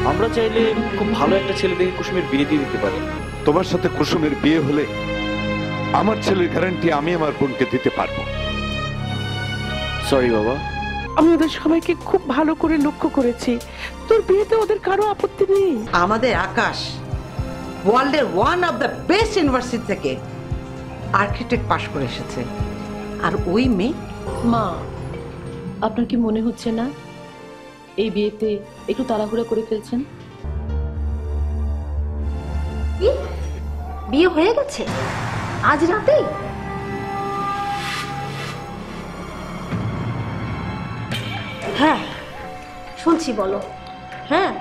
আমরা চাইলে খুব ভালো একটা ছেলে দেখে কুসুমের বিয়ে দিয়ে দিতে পারি। তোমার সাথে কুসুমের বিয়ে হলে আমার ছেলের গ্যারান্টি আমি আমার বোনকে দিতে পারবো। সরি বাবা। আমি ওদের সবাইকে খুব ভালো করে লক্ষ্য করেছি, তোর বিয়েতে ওদের কারো আপত্তি নেই। আমাদের আকাশ ওয়ার্ল্ডের one of the best university থেকে আর্কিটেক্ট পাশ করে এসেছে, আর ওই মেয়ে। মা, আপনার কি মনে হচ্ছে না এই বিয়েতে একটু তাড়াহুড়া করে ফেলছেন? বিয়ে হয়ে গেছে আজ রাতেই? হ্যাঁ শুনছি, বলো। হ্যাঁ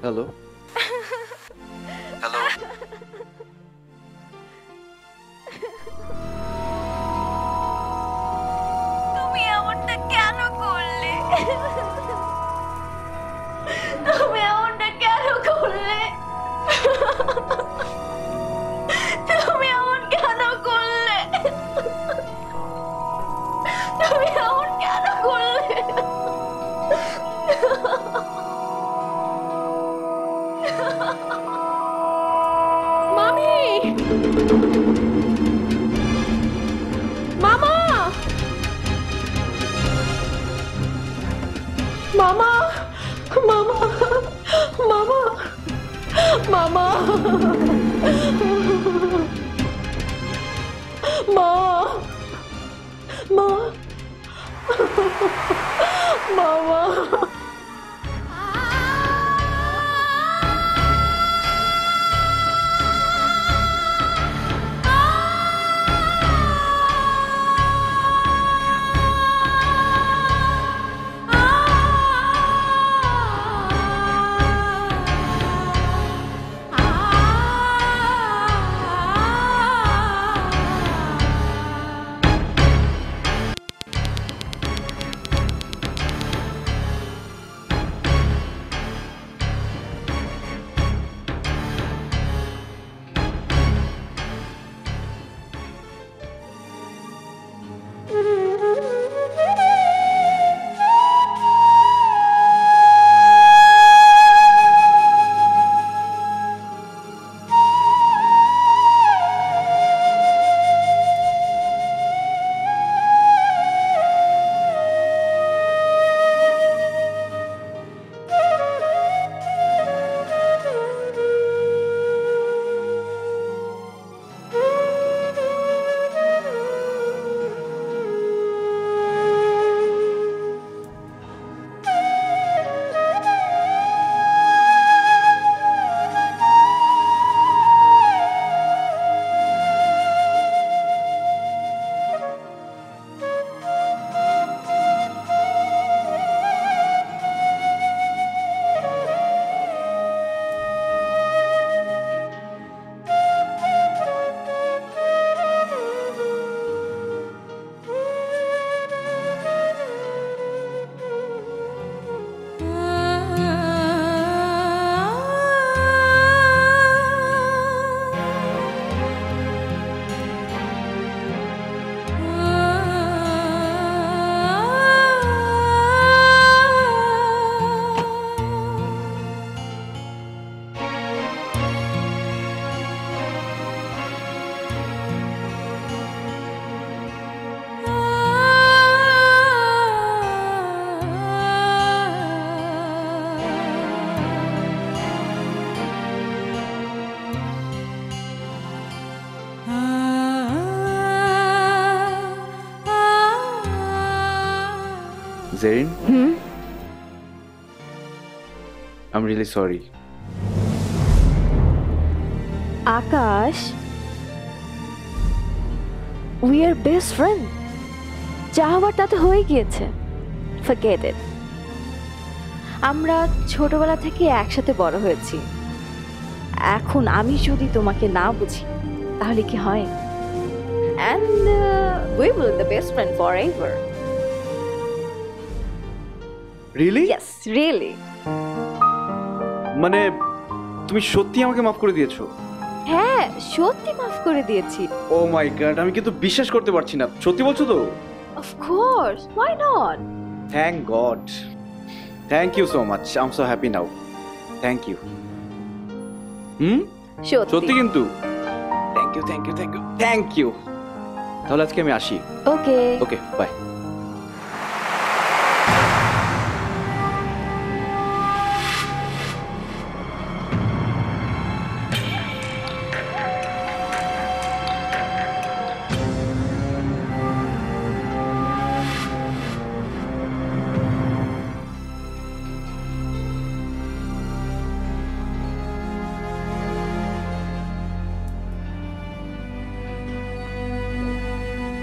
হ্যালো। হ্যালো। তুমি এমনটা কেন করলে? তুমি এমনটা কেন করলে? তুমি এমন কেন করলে? তুমি এমন কেন করলে? মামি, মামা, মামা, মামা, মামা, মামা, মা, মা, মামা। Jerin, I am really sorry. Akash, we are best friend. যা হবার তা তো হয়ে গিয়েছে, ফরগেট ইট। আমরা ছোটবেলা থেকে একসাথে বড় হয়েছি। এখন আমি যদি তোমাকে না বুঝি তাহলে কি হয়? And we will be the best friend forever. Really? Yes, really. মানে তুমি সত্যি আমাকে মাফ করে দিয়েছো? হ্যাঁ, সত্যি মাফ করে দিয়েছি। ও মাই গড, আমি কিন্তু বিশ্বাস করতে পারছি না। সত্যি বলছো তো? Of course, why not? Thank God, thank you so much, I am so happy now. Thank you. সত্যি কিন্তু? Thank you, thank you, thank you, thank you. তাহলে আজকে আমি আসি। ওকে। Okay, bye.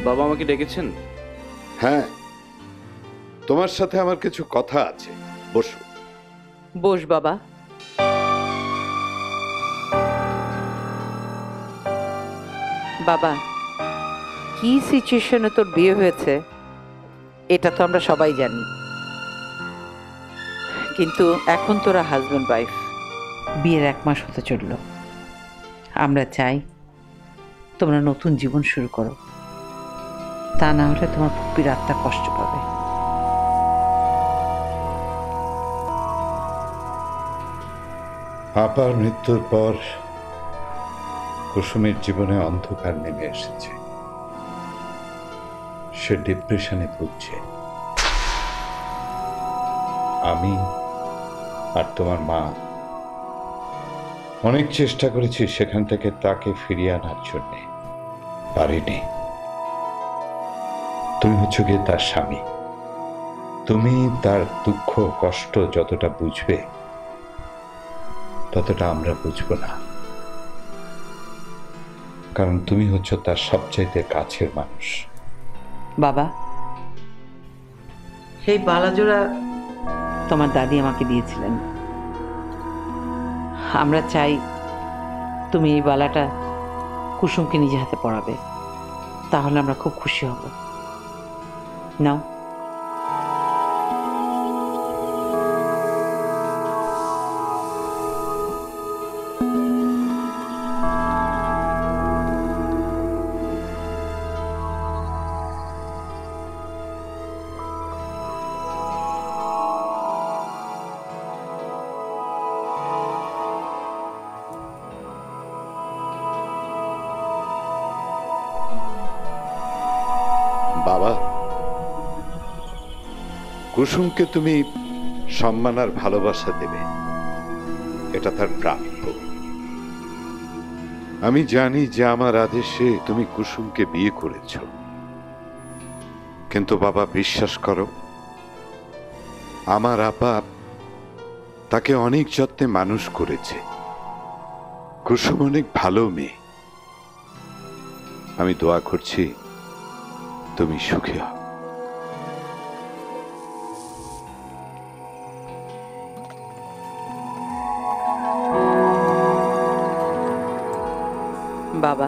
বাবা আমাকে ডেকেছেন? হ্যাঁ, তোমার সাথে আমার কিছু কথা আছে, বসো। বস বাবা। বাবা, কি সিচুয়েশনে তোর বিয়ে হয়েছে এটা তো আমরা সবাই জানি, কিন্তু এখন তোরা হাজব্যান্ড ওয়াইফ। বিয়ের 1 মাস হতে চললো। আমরা চাই তোমরা নতুন জীবন শুরু করো, তা না হলে তোমার পুপির আত্মা কষ্ট পাবে। আপার মৃত্যুর পর কুসুমের জীবনে অন্ধকার নেমে এসেছে। সে ডিপ্রেশনে ভুগছে। আমি আর তোমার মা অনেক চেষ্টা করেছি সেখান থেকে তাকে ফিরিয়ে আনার জন্য, পারিনি। তুমি হচ্ছে গিয়ে তার স্বামী, তুমি তার দুঃখ কষ্ট যতটা বুঝবে ততটা আমরা বুঝবো না, কারণ তুমি হচ্ছে তার সবচাইতে কাছের মানুষ। বাবা, সেই বালাজোড়া তোমার দাদি আমাকে দিয়েছিলেন। আমরা চাই তুমি এই বালাটা কুসুমকে নিজে হাতে পরাবে, তাহলে আমরা খুব খুশি হব। নাও। বাবা, কুসুমকে তুমি সম্মান আর ভালোবাসা দেবে, এটা তার প্রাপ্য। আমি জানি যে আমার আদেশে তুমি কুসুমকে বিয়ে করেছ, কিন্তু বাবা বিশ্বাস করো, আমার আপা তাকে অনেক যত্নে মানুষ করেছে। কুসুম অনেক ভালো মেয়ে। আমি দোয়া করছি তুমি সুখী হও। বাবা,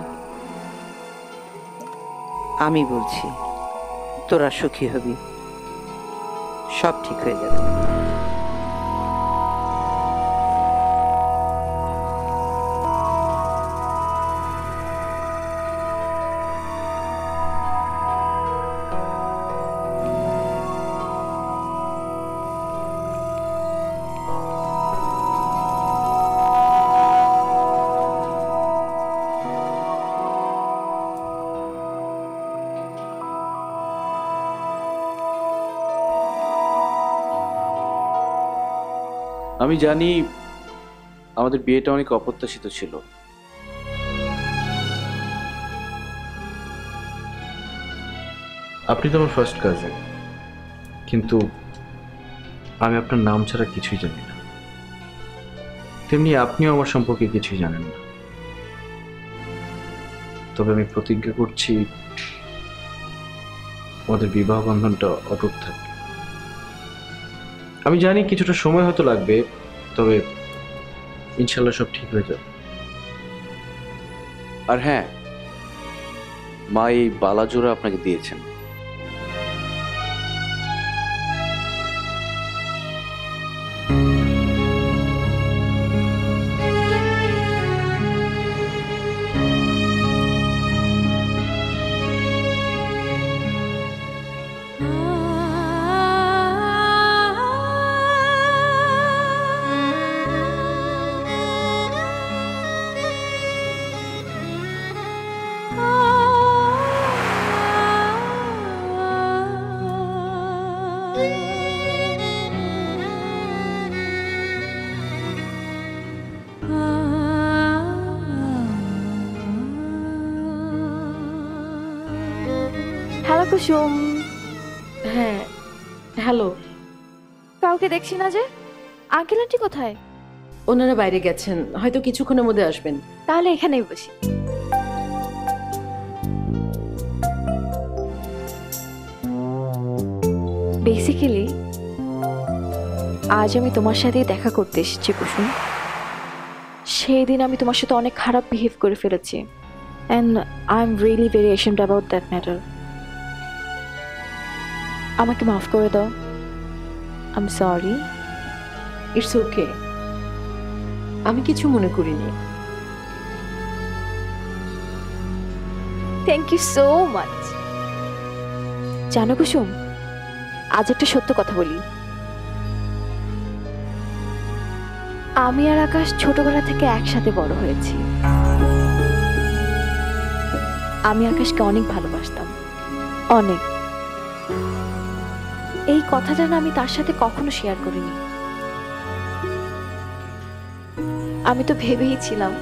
আমি বলছি তোরা সুখী হবি, সব ঠিক হয়ে যাবে। আমি জানি আমাদের বিয়েটা অনেক অপ্রত্যাশিত ছিল, আপনি তো আমার ফার্স্ট কাজিন, কিন্তু আমি আপনার নাম ছাড়া কিছুই জানি না, তেমনি আপনিও আমার সম্পর্কে কিছুই জানেন না। তবে আমি প্রতিজ্ঞা করছি আমাদের বিবাহ বন্ধনটা অটুট থাকবে। আমি জানি কিছুটা সময় হয়তো লাগবে, তবে ইনশাল্লাহ সব ঠিক হয়ে যাবে। আর হ্যাঁ, মা এই বালাজোড়া আপনাকে দিয়েছেন। হ্যালো কুসুম। হ্যাঁ, হ্যালো। কাউকে দেখছি না যে, আঙ্কেল আন্টি কোথায়? ওনারা বাইরে গেছেন, হয়তো কিছুক্ষণের মধ্যে আসবেন। তাহলে এখানেই বসি। বেসিক্যালি আজ আমি তোমার সাথেই দেখা করতে এসেছি কুসুম। সেই দিন আমি তোমার সাথে অনেক খারাপ বিহেভ করে ফেলেছি, and I am really very ashamed about that matter. আমাকে মাফ করে দাও। I am sorry. It's okay, আমি কিছু মনে করিনি। Thank you so much. জানো কুসুম, আজ একটা সত্য কথা বলি। আমি আর আকাশ ছোটবেলা থেকে একসাথে বড় হয়েছি। আমি আকাশকে অনেক ভালোবাসতাম, অনেক। এই কথাটা না আমি তার সাথে কখনো শেয়ার করিনি। আমি তো ভেবেই ছিলাম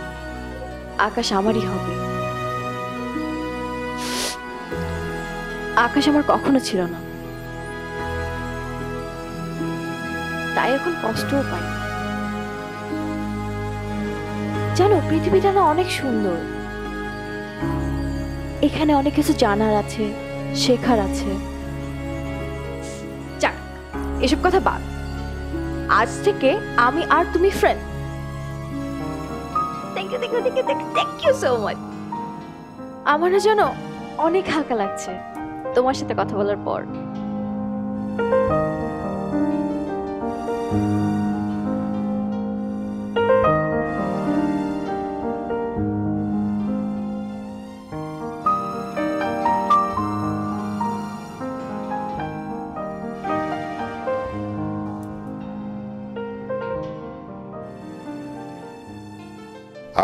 আকাশ আমারই হবে। আকাশ আমার কখনো ছিল না, তাই এখন কষ্টও পাই। জানো, পৃথিবীটা না অনেক সুন্দর। এখানে অনেক কিছু জানার আছে, শেখার আছে। যাক, এসব কথা বাদ। আজ থেকে আমি আর তুমি friend. Thank you, thank you, thank you, thank you so much. আমার না জানো অনেক হালকা লাগছে তোমার সাথে কথা বলার পর।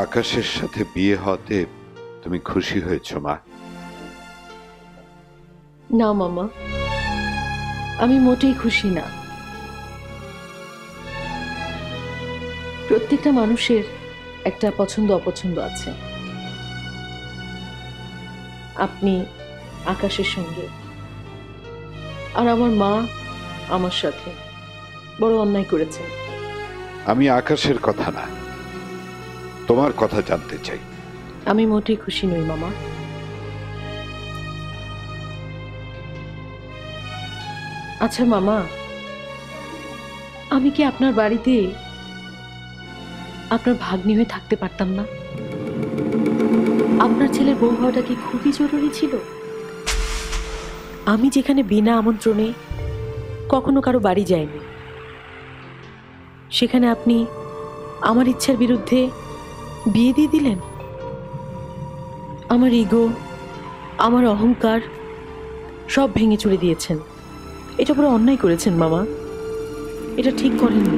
আকাশের সাথে বিয়ে হতে তুমি খুশি হয়েছ মা? না মামা, আমি মোটেই খুশি না। প্রত্যেকটা মানুষের একটা পছন্দ অপছন্দ আছে। আপনি আকাশের সঙ্গে, আর আমার মা আমার সাথে বড় অন্যায় করেছেন। আমি আকাশের কথা না, তোমার কথা জানতে চাই। আমি মোটেই খুশি নই মামা। আচ্ছা মামা, আমি কি আপনার বাড়িতে আপনার ভাগ্নি হয়ে থাকতে পারতাম না? আপনার ছেলের বউ হওয়াটা কি খুবই জরুরি ছিল? আমি যেখানে বিনা আমন্ত্রণে কখনো কারো বাড়ি যাইনি, সেখানে আপনি আমার ইচ্ছার বিরুদ্ধে বিয়ে দিয়ে দিলেন। আমার ইগো, আমার অহংকার সব ভেঙে চুরে দিয়েছেন। এটা পুরো অন্যায় করেছেন মামা, এটা ঠিক করেননি।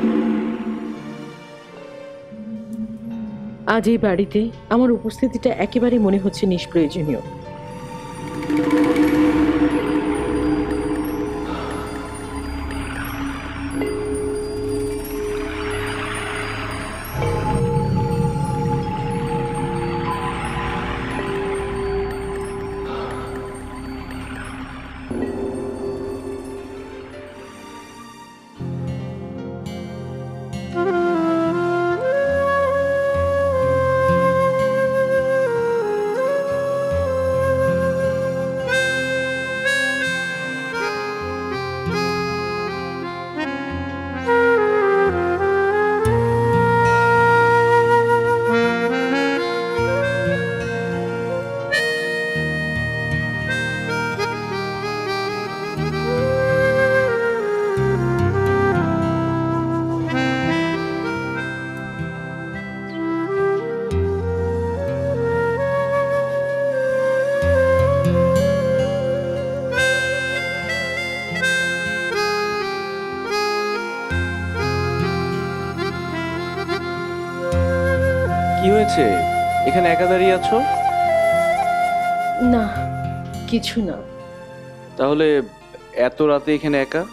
আজ এই বাড়িতে আমার উপস্থিতিটা একেবারে মনে হচ্ছে নিষ্প্রয়োজনীয়। হয়েছে? এখানে একা দাঁড়িয়ে আছো? না, কিছু না। তাহলে এত রাতে এখানে একা?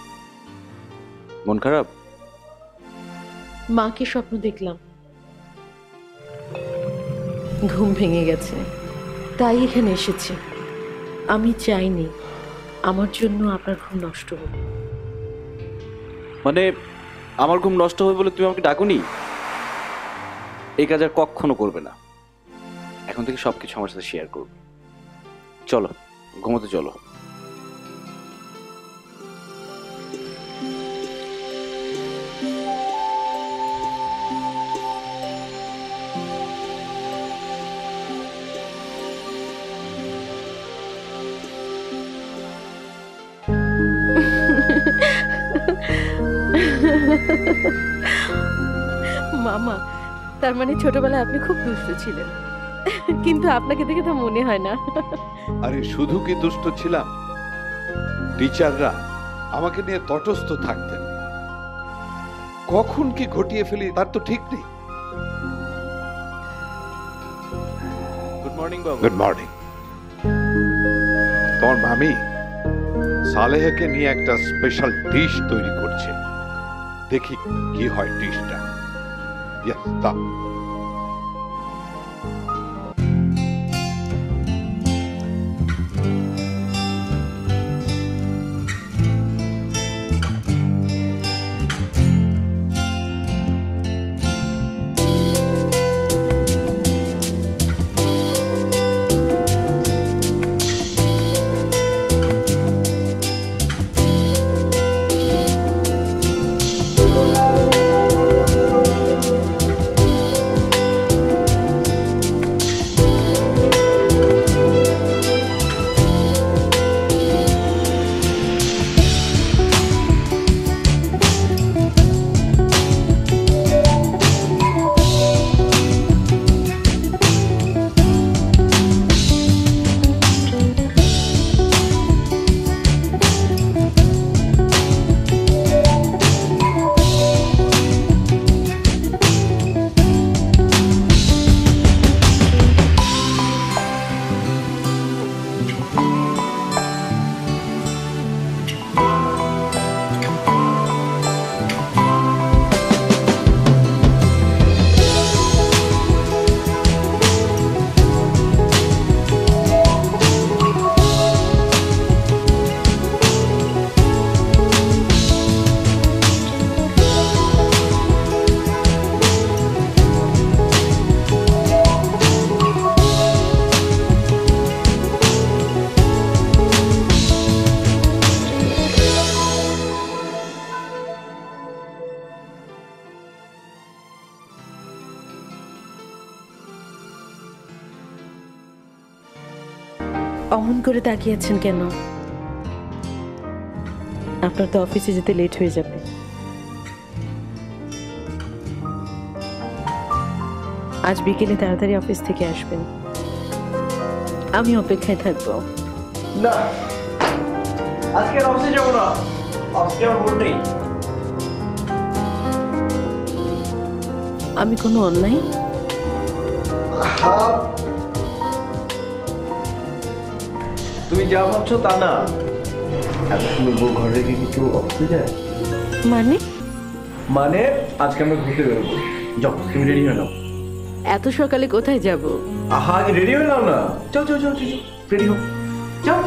মন খারাপ? মাকে স্বপ্ন দেখলাম, ঘুম ভেঙে গেছে, তাই এখানে এসেছি। আমি চাইনি আমার জন্য আপনার ঘুম নষ্ট হোক। মানে আমার ঘুম নষ্ট হবে বলে তুমি আমাকে ডাকুনি? এই কাজ আর কখনো করবে না। এখন থেকে সবকিছু আমার সাথে শেয়ার করবে। চলো ঘুমোতে চলো। মামা, তার মানে ছোটবেলায় আপনি খুব দুষ্ট ছিলেন, কিন্তু আপনাকে দেখে তো মনে হয় না। আরে শুধু কি দুষ্ট ছিলাম, টিচাররা আমাকে নিয়ে তটস্থ থাকতেন। কখন কি ঘটিয়ে ফেলি তার তো ঠিক নেই। গুড মর্নিং বাবু। Good morning. তোমার মামি সালেহাকে নিয়ে একটা স্পেশাল ডিশ তৈরি করছে, দেখি কি হয় ডিশটা। ইয়েস, দাও। অমন করে তাকিয়েছেন কেন? আপনার তো অফিসে যেতে লেট হয়ে যাবে। আজ বিকেলে তাড়াতাড়ি অফিস থেকে আসবেন, আমি অপেক্ষায় থাকবো। না, আজকে আর অফিসে যাবো না। আজকে আমার মুড নেই। আমি কোনো অন্যায়? তুমি যা ভাবছো তা না। এত সুন্দর বউ ঘরে রেখে কি কেউ অফিসে যায়? মানে আজকে আমরা ঘুরতে বেরোবো। যাও, তুমি রেডি হয়ে নাও। এত সকালে কোথায় যাব? আহা, আগে রেডি হয়ে নাও না। যাও যাও যাও, রেডি হও, যাও।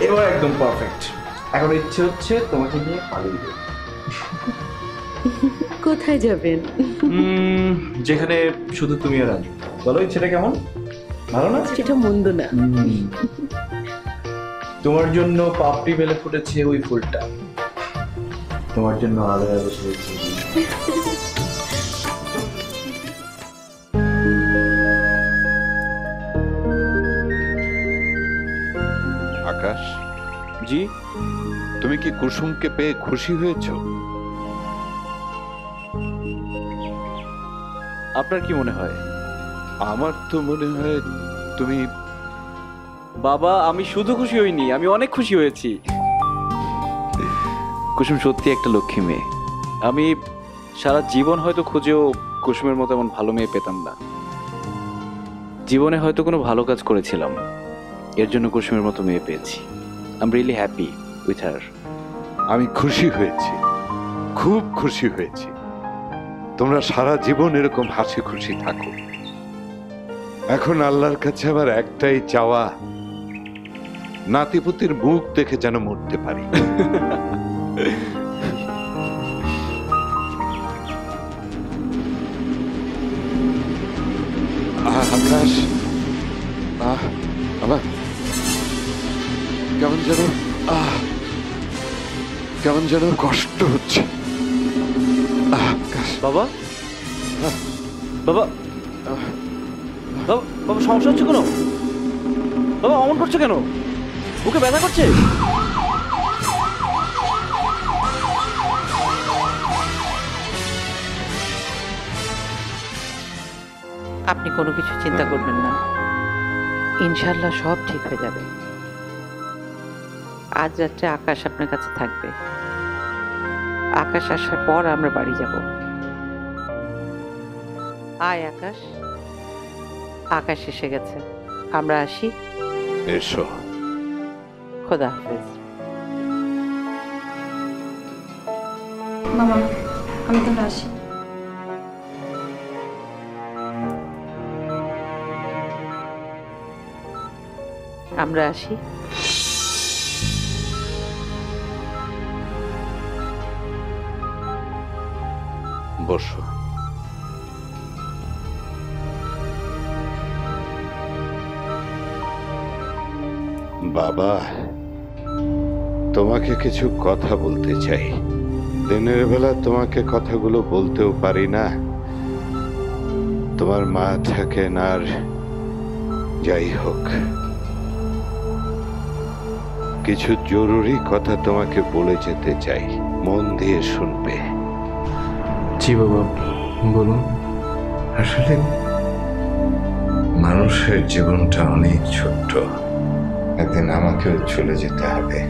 এবার একদম পারফেক্ট। এখন ইচ্ছে হচ্ছে তোমাকে নিয়ে পালিয়ে যাবো। কোথায় যাবেন? যেখানে শুধু তুমি আর আমি। বলো ইচ্ছেটা কেমন? ভালো না? সেটা মন্দ না। তোমার জন্য পাপড়ি মেলে ফুটেছে ওই ফুলটা, তোমার জন্য আলাদা বসে রয়েছে। আকাশ, জি, তুমি কি কুসুমকে পেয়ে খুশি হয়েছো? আপনার কি মনে হয়? আমার তো মনে হয় তুমি বাবা, আমি শুধু খুশি হইনি, আমি অনেক খুশি হয়েছি। কুসুম সত্যি একটা লক্ষ্মী মেয়ে। আমি সারা জীবন হয়তো খুঁজেও কুসুমের মতো এমন ভালো মেয়ে পেতাম না। জীবনে হয়তো কোনো ভালো কাজ করেছিলাম, এর জন্য কুসুমের মতো মেয়ে পেয়েছি। I am really happy with her. আমি খুশি হয়েছি, খুব খুশি হয়েছি। তোমরা সারা জীবন এরকম হাসি খুশি থাকো। এখন আল্লাহর কাছে আমার একটাই চাওয়া, নাতিপুতির মুখ দেখে যেন মরতে পারি। আকাশ, আমার কেমন যেন কষ্ট হচ্ছে। আকাশ, বাবা, বাবা, বাবা, বাবা, সমস্যা হচ্ছে কোনো? বাবা অমন করছো কেন? বুকে ব্যথা করছে? আপনি কোনো কিছু চিন্তা করবেন না, ইনশাল্লাহ সব ঠিক হয়ে যাবে। আজ রাত্রে আকাশ আপনার কাছে থাকবে। আকাশ আসার পর আমরা বাড়ি যাব। আয় আকাশ। আকাশ এসে গেছে, আমরা আসি। এসো। খোদা হাফেজ। মামা, আমি তাহলে আসি। আমরা আসি। বসো। বাবা, তোমাকে কিছু কথা বলতে চাই। দিনের বেলা তোমাকে কথাগুলো বলতেও পারি না, তোমার মা থাকেন, আর যাই হোক, কিছু জরুরি কথা তোমাকে বলে যেতে চাই, মন দিয়ে শুনবে। জি বাবা, বলুন। আসলে মানুষের জীবনটা অনেক ছোট্ট, একদিন আমাকেও চলে যেতে হবে।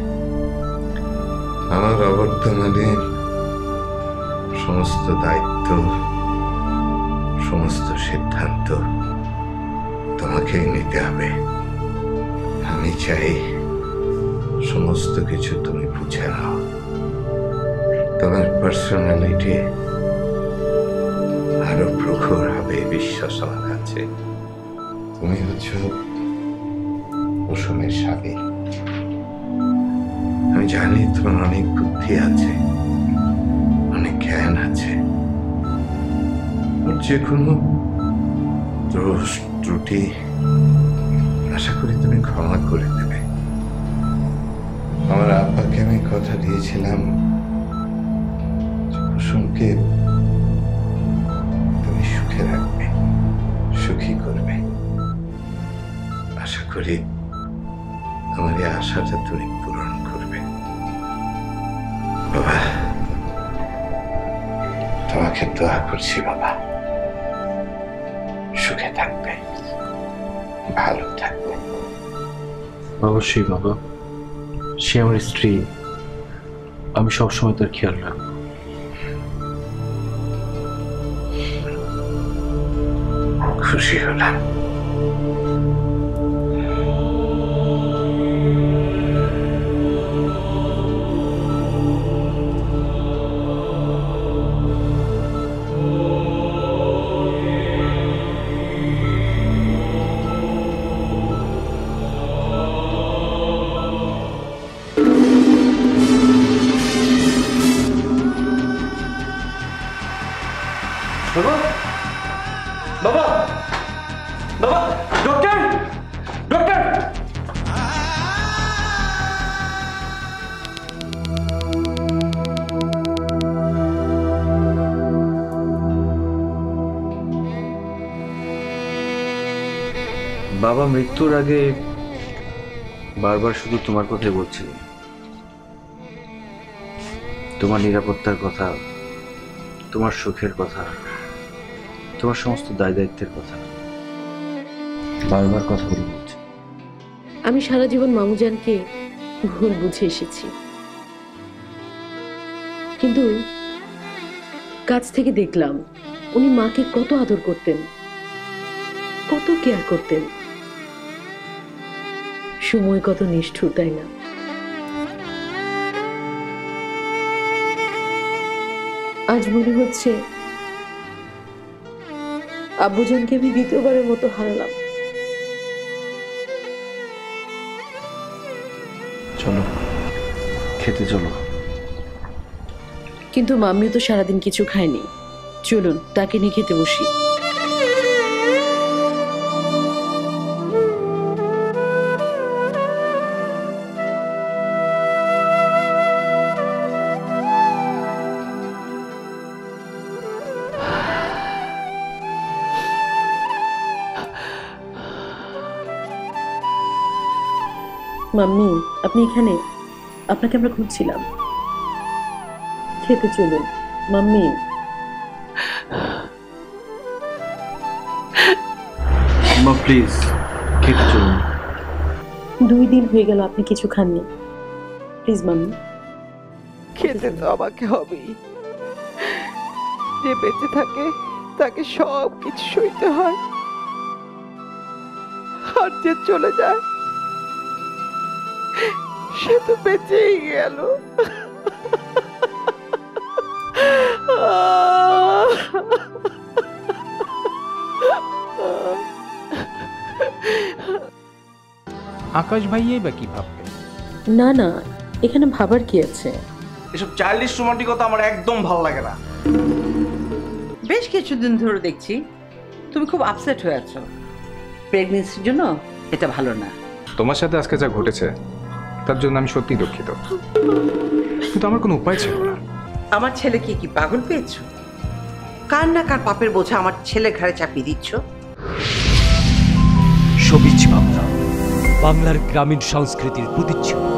আমার অবর্তমানে সমস্ত দায়িত্ব, সমস্ত সিদ্ধান্ত তোমাকেই নিতে হবে। আমি চাই সমস্ত কিছু তুমি বুঝে নাও। তোমার পার্সোনালিটি আরো প্রখর হবে বিশ্বাস আমার আছে। তুমি হচ্ছে কুসুমের স্বামী। আমি জানি তোমার অনেক বুদ্ধি আছে, অনেক জ্ঞান আছে। যে কোনো দোষ ত্রুটি আশা করি তুমি ক্ষমা করে দেবে। আমার আব্বাকে আমি কথা দিয়েছিলাম কুসুমকে তুমি সুখে রাখবে, সুখী করবে। আশা করি আমার এই আশাটা তুমি পূরণ করবে। বাবা, তোমাকে দোয়া করছি বাবা, সুখে থাকবে, ভালো থাকবে। অবশ্যই বাবা, সে আমার স্ত্রী, আমি সবসময় তার খেয়াল রাখবো। খুশি হলাম। বাবা, ডক্টর, ডক্টর! বাবা মৃত্যুর আগে বারবার শুধু তোমার কথাই বলছিল, তোমার নিরাপত্তার কথা, তোমার সুখের কথা, তোমার সমস্ত দায় দায়িত্বের কথা বারবার কথা বলে বলছে। আমি সারা জীবন মামুজানকে ভুল বুঝে এসেছি, কিন্তু কাছ থেকে দেখলাম উনি মাকে কত আদর করতেন, কত কেয়ার করতেন। সময় কত নিষ্ঠুর, তাই না? আজ মনে হচ্ছে আব্বুজানকে আমি দ্বিতীয়বারের মতো হারালাম। চলো খেতে চলো। কিন্তু মাম্মিও তো সারাদিন কিছু খায়নি, চলুন তাকে নিয়ে খেতে বসি। মাম্মি, আপনি এখানে? আপনাকে আমরা খুঁজছিলাম। খেতে চলুন মাম্মি। মা প্লিজ খেতে চলুন। 2 দিন হয়ে গেল আপনি কিছু খাননি, প্লিজ মাম্মি। খেতে তো আমাকে হবেই। যে বেঁচে থাকে তাকে সব কিছু সইতে হয়, আর যে চলে যায় সে তো বেঁচেই গেল। আকাশ ভাইয়াই বা কি ভাববে? না না, এখানে ভাবার কি আছে? এসব চাইল্ডিশ রোমান্টিকতা আমার একদম ভালো লাগে না। বেশ কিছুদিন ধরে দেখছি তুমি খুব আপসেট হয়ে আছো। প্রেগনেন্সির জন্য এটা ভালো না। তোমার সাথে আজকে যা ঘটেছে তার জন্য আমি সত্যি দুঃখিত, কিন্তু আমার কোনো উপায় ছিল না। আমার ছেলেকে কি পাগল পেয়েছো? কার না কার পাপের বোঝা আমার ছেলে ঘাড়ে চাপিয়ে দিচ্ছ। সবিজ বাংলা, বাংলার গ্রামীণ সংস্কৃতির প্রতিচ্ছবি।